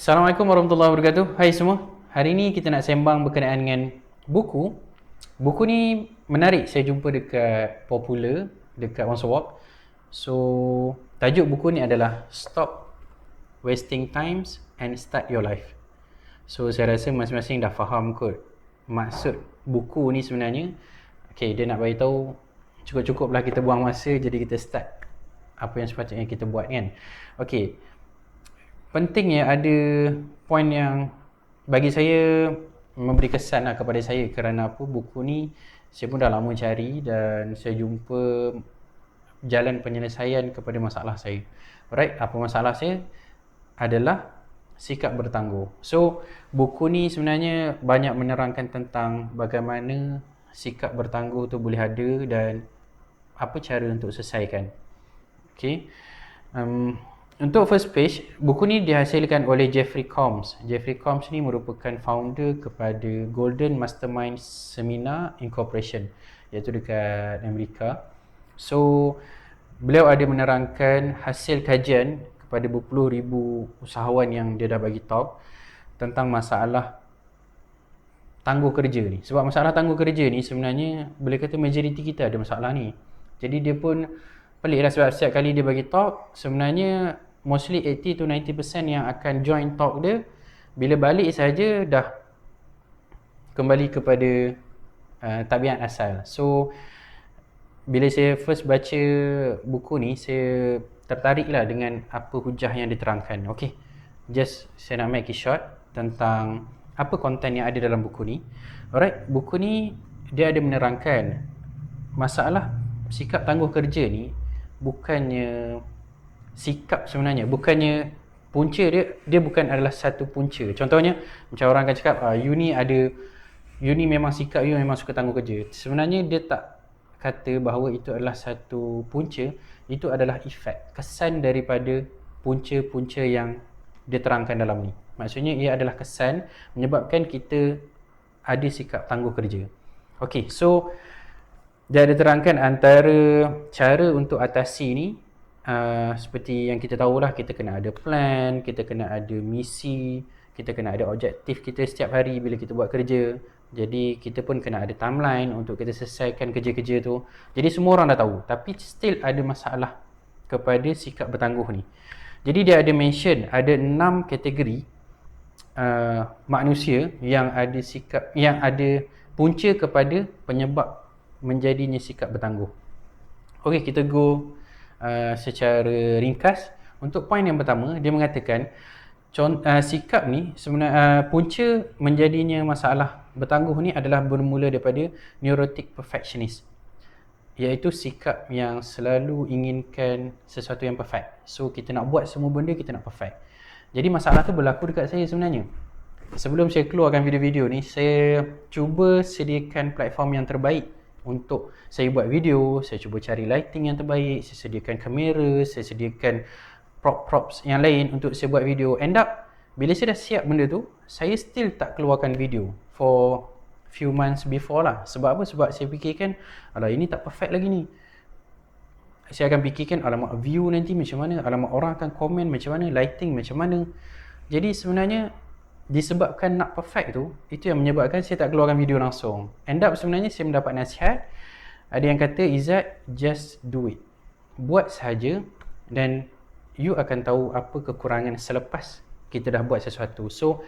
Assalamualaikum warahmatullahi wabarakatuh. Hai semua. Hari ni kita nak sembang berkenaan dengan buku. Buku ni menarik, saya jumpa dekat Popular, dekat One Swap. So, tajuk buku ni adalah Stop Wasting Times and Start Your Life. So, saya rasa masing-masing dah faham kot maksud buku ni sebenarnya. Okay, dia nak bagi tahu cukup-cukuplah kita buang masa, jadi kita start apa yang sepatutnya kita buat kan. Okay, pentingnya ada poin yang bagi saya memberi kesan lah kepada saya. Kerana apa, buku ni saya pun dah lama cari dan saya jumpa jalan penyelesaian kepada masalah saya. Alright, apa masalah saya? Adalah sikap bertangguh. So, buku ni sebenarnya banyak menerangkan tentang bagaimana sikap bertangguh tu boleh ada dan apa cara untuk selesaikan. Okay. Untuk first page, buku ni dihasilkan oleh Jeffrey Combs. Jeffrey Combs ni merupakan founder kepada Golden Mastermind Seminar Incorporation, iaitu dekat Amerika. So, beliau ada menerangkan hasil kajian kepada berpuluh ribu usahawan yang dia dah bagi talk tentang masalah tangguh kerja ni. Sebab masalah tangguh kerja ni sebenarnya boleh kata majoriti kita ada masalah ni. Jadi dia pun pelik lah sebab setiap kali dia bagi talk, sebenarnya mostly 80 to 90% yang akan join talk dia, bila balik saja dah kembali kepada tabiat asal. So, bila saya first baca buku ni, saya tertarik lah dengan apa hujah yang diterangkan. Okay, just saya nak make it short tentang apa konten yang ada dalam buku ni. Alright, buku ni dia ada menerangkan masalah sikap tangguh kerja ni bukannya sikap sebenarnya, bukannya punca dia bukan adalah satu punca. Contohnya macam orang akan cakap you ni memang sikap you memang suka tangguh kerja. Sebenarnya dia tak kata bahawa itu adalah satu punca, itu adalah efek, kesan daripada punca-punca yang dia terangkan dalam ni. Maksudnya ia adalah kesan menyebabkan kita ada sikap tangguh kerja. Okay, so dia ada terangkan antara cara untuk atasi ni, seperti yang kita tahulah, kita kena ada plan, kita kena ada misi, kita kena ada objektif kita setiap hari bila kita buat kerja. Jadi kita pun kena ada timeline untuk kita selesaikan kerja-kerja tu. Jadi semua orang dah tahu, tapi still ada masalah kepada sikap bertangguh ni. Jadi dia ada mention ada 6 kategori manusia yang ada sikap, yang ada punca kepada penyebab menjadinya sikap bertangguh. Okey, kita go secara ringkas. Untuk poin yang pertama, dia mengatakan sikap ni sebenarnya punca menjadinya masalah bertangguh ni adalah bermula daripada neurotic perfectionist, iaitu sikap yang selalu inginkan sesuatu yang perfect. So kita nak buat semua benda, kita nak perfect. Jadi masalah tu berlaku dekat saya sebenarnya. Sebelum saya keluarkan video-video ni, saya cuba sediakan platform yang terbaik untuk saya buat video. Saya cuba cari lighting yang terbaik, saya sediakan kamera, saya sediakan props yang lain untuk saya buat video. End up, bila saya dah siap benda tu, saya still tak keluarkan video for few months before lah. Sebab apa? Sebab saya fikirkan, alah ini tak perfect lagi ni. Saya akan fikirkan, alamak view nanti macam mana, alamak orang akan komen macam mana, lighting macam mana. Jadi sebenarnya disebabkan nak perfect tu, itu yang menyebabkan saya tak keluarkan video langsung. End up sebenarnya saya mendapat nasihat. Ada yang kata, Izzat, just do it. Buat saja dan you akan tahu apa kekurangan selepas kita dah buat sesuatu. So,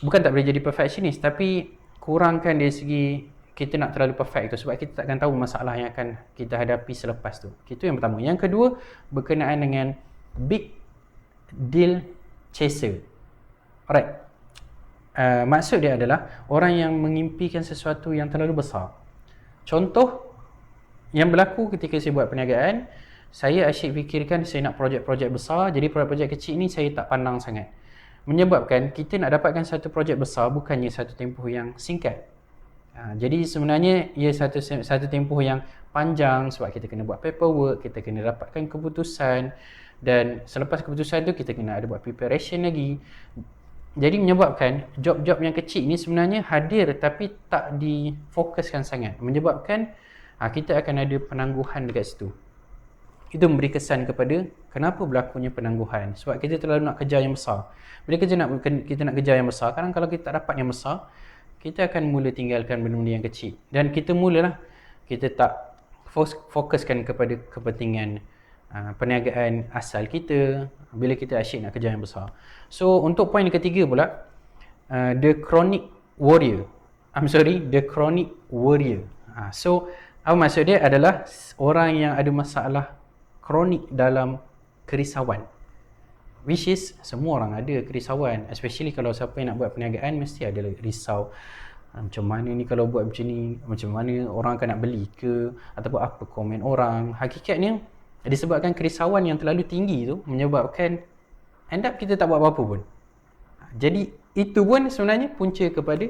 bukan tak boleh jadi perfectionist, tapi kurangkan dari segi kita nak terlalu perfect tu, sebab kita tak akan tahu masalah yang akan kita hadapi selepas tu. Itu yang pertama. Yang kedua, berkenaan dengan big deal chaser. Alright. Maksud dia adalah orang yang mengimpikan sesuatu yang terlalu besar. Contoh yang berlaku ketika saya buat perniagaan, saya asyik fikirkan saya nak projek-projek besar, jadi projek-projek kecil ni saya tak pandang sangat. Menyebabkan kita nak dapatkan satu projek besar bukannya satu tempoh yang singkat. Jadi sebenarnya ia satu tempoh yang panjang, sebab kita kena buat paperwork, kita kena dapatkan keputusan, dan selepas keputusan tu kita kena ada buat preparation lagi. Jadi menyebabkan job-job yang kecil ni sebenarnya hadir tapi tak difokuskan sangat, menyebabkan kita akan ada penangguhan dekat situ. Itu memberi kesan kepada kenapa berlakunya penangguhan? Sebab kita terlalu nak kejar yang besar. Bila kita nak kejar yang besar, kadang kalau kita tak dapat yang besar, kita akan mula tinggalkan benda-benda yang kecil. Dan kita mulalah, kita tak fokuskan kepada kepentingan perniagaan asal kita bila kita asyik nak kejar yang besar. So untuk poin yang ketiga pula, the chronic warrior. The chronic warrior. So apa maksud dia adalah orang yang ada masalah kronik dalam kerisauan. Which is semua orang ada kerisauan, especially kalau siapa yang nak buat perniagaan mesti ada risau. Macam mana ni kalau buat macam ni, macam mana orang akan nak beli ke, ataupun apa komen orang. Hakikatnya disebabkan kerisauan yang terlalu tinggi tu menyebabkan end up kita tak buat apa-apa pun. Jadi itu pun sebenarnya punca kepada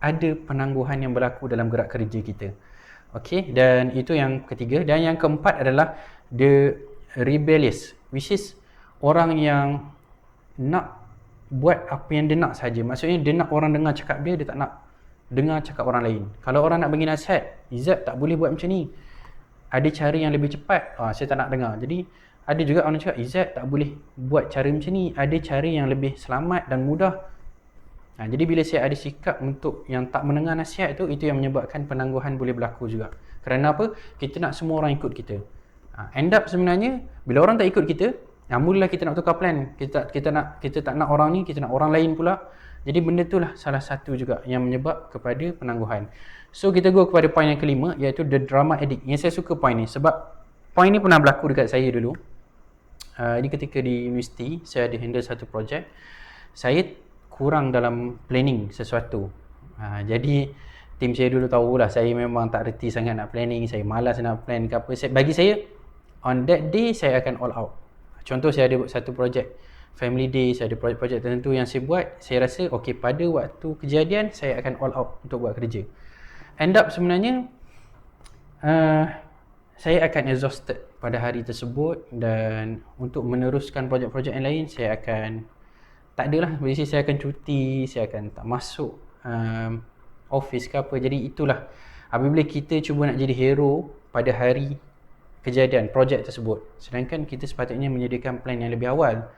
ada penangguhan yang berlaku dalam gerak kerja kita. Okey, dan itu yang ketiga. Dan yang keempat adalah the rebellious, which is orang yang nak buat apa yang dia nak saja. Maksudnya dia nak orang dengar cakap dia tak nak dengar cakap orang lain. Kalau orang nak bagi nasihat, Izzat tak boleh buat macam ni, ada cara yang lebih cepat, saya tak nak dengar. Jadi ada juga orang cakap Izzat tak boleh buat cara macam ni, ada cara yang lebih selamat dan mudah. Jadi bila saya ada sikap untuk yang tak mendengar nasihat itu yang menyebabkan penangguhan boleh berlaku juga. Kerana apa? Kita nak semua orang ikut kita. End up sebenarnya bila orang tak ikut kita, mulalah kita nak tukar plan. Kita tak nak orang ni, kita nak orang lain pula. Jadi benda itulah salah satu juga yang menyebab kepada penangguhan. So kita go kepada poin yang kelima, iaitu the drama addict. Yang saya suka poin ni sebab poin ni pernah berlaku dekat saya dulu. Ini ketika di universiti, saya ada handle satu projek. Saya kurang dalam planning sesuatu. Jadi tim saya dulu tahulah saya memang tak reti sangat nak planning, saya malas nak plan ke apa. Bagi saya, on that day saya akan all out. Contoh saya ada satu projek family day, saya ada projek tertentu yang saya buat, saya rasa okey pada waktu kejadian saya akan all out untuk buat kerja. End up sebenarnya saya akan exhausted pada hari tersebut, dan untuk meneruskan projek-projek yang lain saya akan tak adalah, basically saya akan cuti, saya akan tak masuk office ke apa. Jadi itulah apabila kita cuba nak jadi hero pada hari kejadian projek tersebut, sedangkan kita sepatutnya menyediakan plan yang lebih awal,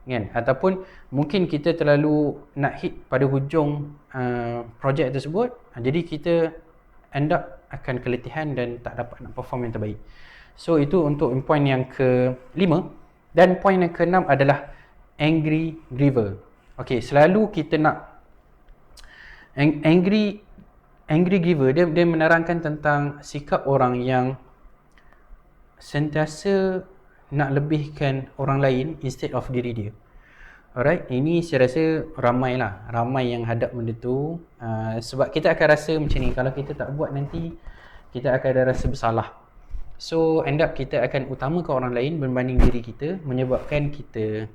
kan? Ataupun mungkin kita terlalu nak hit pada hujung projek tersebut, jadi kita end up akan keletihan dan tak dapat nak perform yang terbaik. So itu untuk poin yang ke-5. Dan poin yang ke-6 adalah angry giver. Okay, selalu kita nak angry giver, dia menerangkan tentang sikap orang yang sentiasa nak lebihkan orang lain instead of diri dia. Alright, ini saya rasa ramai yang hadap benda tu. Sebab kita akan rasa macam ni, kalau kita tak buat nanti kita akan ada rasa bersalah. So end up kita akan utamakan orang lain berbanding diri kita, menyebabkan kita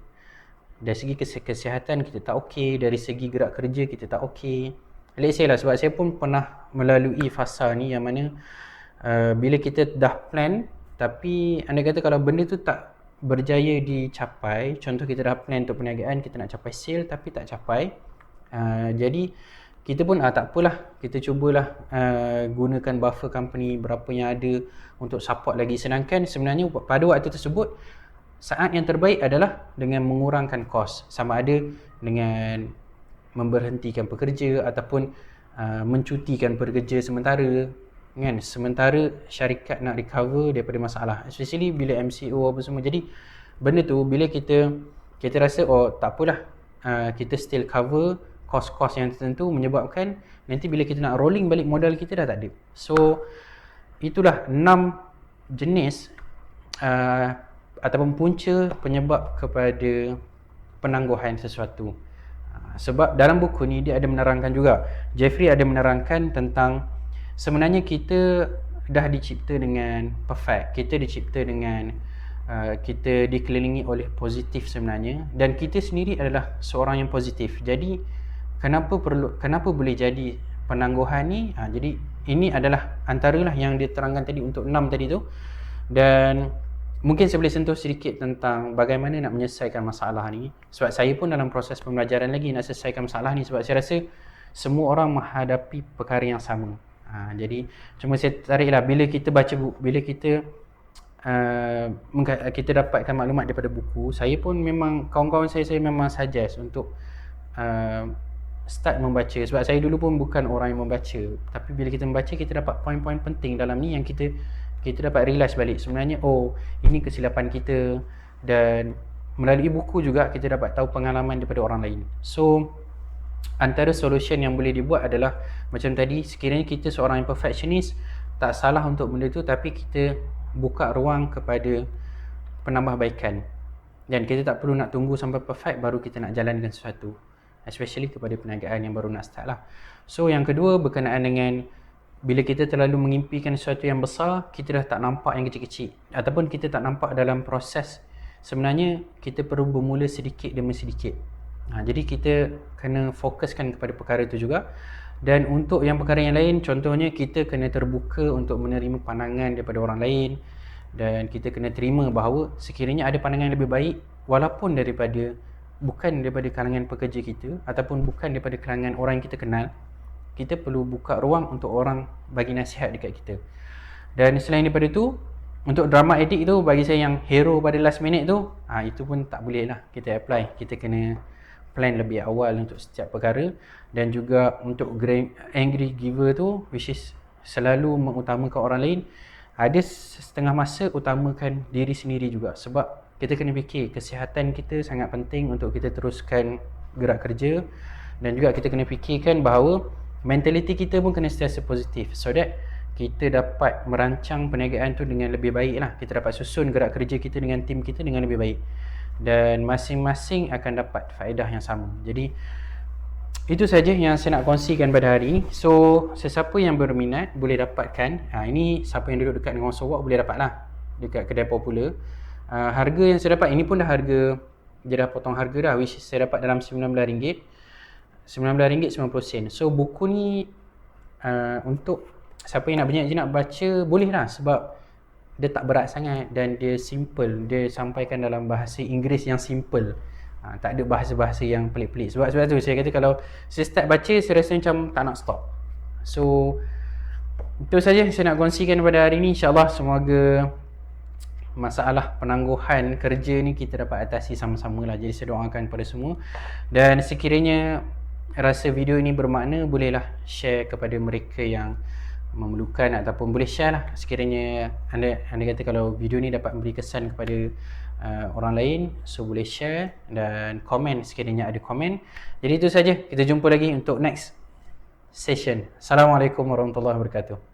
dari segi kesihatan kita tak okey, dari segi gerak kerja kita tak okey. Let's say lah, sebab saya pun pernah melalui fasa ni yang mana bila kita dah plan, tapi anda kata kalau benda tu tak berjaya dicapai, contoh kita dah plan untuk perniagaan, kita nak capai sale tapi tak capai, jadi kita pun tak apalah, kita cubalah gunakan buffer company berapa yang ada untuk support lagi. Sedangkan sebenarnya pada waktu tersebut saat yang terbaik adalah dengan mengurangkan kos, sama ada dengan memberhentikan pekerja ataupun mencutikan pekerja sementara, kan? Sementara syarikat nak recover daripada masalah, especially bila MCO apa semua. Jadi benda tu bila kita rasa tak apalah, kita still cover kos-kos yang tertentu, menyebabkan nanti bila kita nak rolling balik modal kita dah tak ada. So itulah 6 jenis ataupun punca penyebab kepada penangguhan sesuatu. Sebab dalam buku ni dia ada menerangkan juga, Jeffrey ada menerangkan tentang sebenarnya kita dah dicipta dengan perfect. Kita dicipta dengan kita dikelilingi oleh positif sebenarnya, dan kita sendiri adalah seorang yang positif. Jadi kenapa boleh jadi penangguhan ni? Jadi ini adalah antaralah yang dia terangkan tadi untuk 6 tadi tu. Dan mungkin saya boleh sentuh sedikit tentang bagaimana nak menyelesaikan masalah ni, sebab saya pun dalam proses pembelajaran lagi nak selesaikan masalah ni, sebab saya rasa semua orang menghadapi perkara yang sama. Jadi cuma saya tariklah, bila kita baca buku, bila kita kita dapatkan maklumat daripada buku, saya pun memang, kawan-kawan saya memang suggest untuk start membaca. Sebab saya dulu pun bukan orang yang membaca, tapi bila kita membaca, kita dapat poin-poin penting dalam ni yang kita dapat realise balik sebenarnya, oh ini kesilapan kita. Dan melalui buku juga kita dapat tahu pengalaman daripada orang lain. So antara solution yang boleh dibuat adalah macam tadi, sekiranya kita seorang yang perfectionist, tak salah untuk benda tu, tapi kita buka ruang kepada penambahbaikan. Dan kita tak perlu nak tunggu sampai perfect baru kita nak jalankan sesuatu, especially kepada perniagaan yang baru nak start lah. So yang kedua berkenaan dengan bila kita terlalu mengimpikan sesuatu yang besar, kita dah tak nampak yang kecil-kecil, ataupun kita tak nampak dalam proses. Sebenarnya kita perlu bermula sedikit demi sedikit. Jadi kita kena fokuskan kepada perkara itu juga. Dan untuk yang perkara yang lain, contohnya kita kena terbuka untuk menerima pandangan daripada orang lain. Dan kita kena terima bahawa sekiranya ada pandangan yang lebih baik, walaupun bukan daripada kalangan pekerja kita, ataupun bukan daripada kalangan orang yang kita kenal, kita perlu buka ruang untuk orang bagi nasihat dekat kita. Dan selain daripada tu, untuk drama edit tu, bagi saya yang hero pada last minute tu, itu pun tak boleh lah kita apply. Kita kena plan lebih awal untuk setiap perkara. Dan juga untuk angry giver tu, which is selalu mengutamakan orang lain, ada setengah masa utamakan diri sendiri juga. Sebab kita kena fikir kesihatan kita sangat penting untuk kita teruskan gerak kerja. Dan juga kita kena fikirkan bahawa mentality kita pun kena sentiasa positif, so that kita dapat merancang perniagaan tu dengan lebih baik lah. Kita dapat susun gerak kerja kita dengan tim kita dengan lebih baik, dan masing-masing akan dapat faedah yang sama. Jadi itu saja yang saya nak kongsikan pada hari ini. So sesiapa yang berminat boleh dapatkan, ini siapa yang duduk dekat dengan Sowak boleh dapat lah dekat kedai popular. Harga yang saya dapat, ini pun dah harga, dia dah potong harga dah, which saya dapat dalam RM19, RM19.90. So buku ni untuk siapa yang nak baca boleh lah, sebab dia tak berat sangat dan dia simple. Dia sampaikan dalam bahasa Inggeris yang simple, tak ada bahasa-bahasa yang pelik-pelik. Sebab tu saya kata, kalau saya start baca, saya rasa macam tak nak stop. So itu saja saya nak kongsikan pada hari ni. InsyaAllah semoga masalah penangguhan kerja ni kita dapat atasi sama-sama lah. Jadi saya doakan pada semua, dan sekiranya rasa video ini bermakna, bolehlah share kepada mereka yang memerlukan, ataupun boleh share lah sekiranya anda kata kalau video ni dapat memberi kesan kepada orang lain. So boleh share dan komen sekiranya ada komen. Jadi itu saja, kita jumpa lagi untuk next session. Assalamualaikum warahmatullahi wabarakatuh.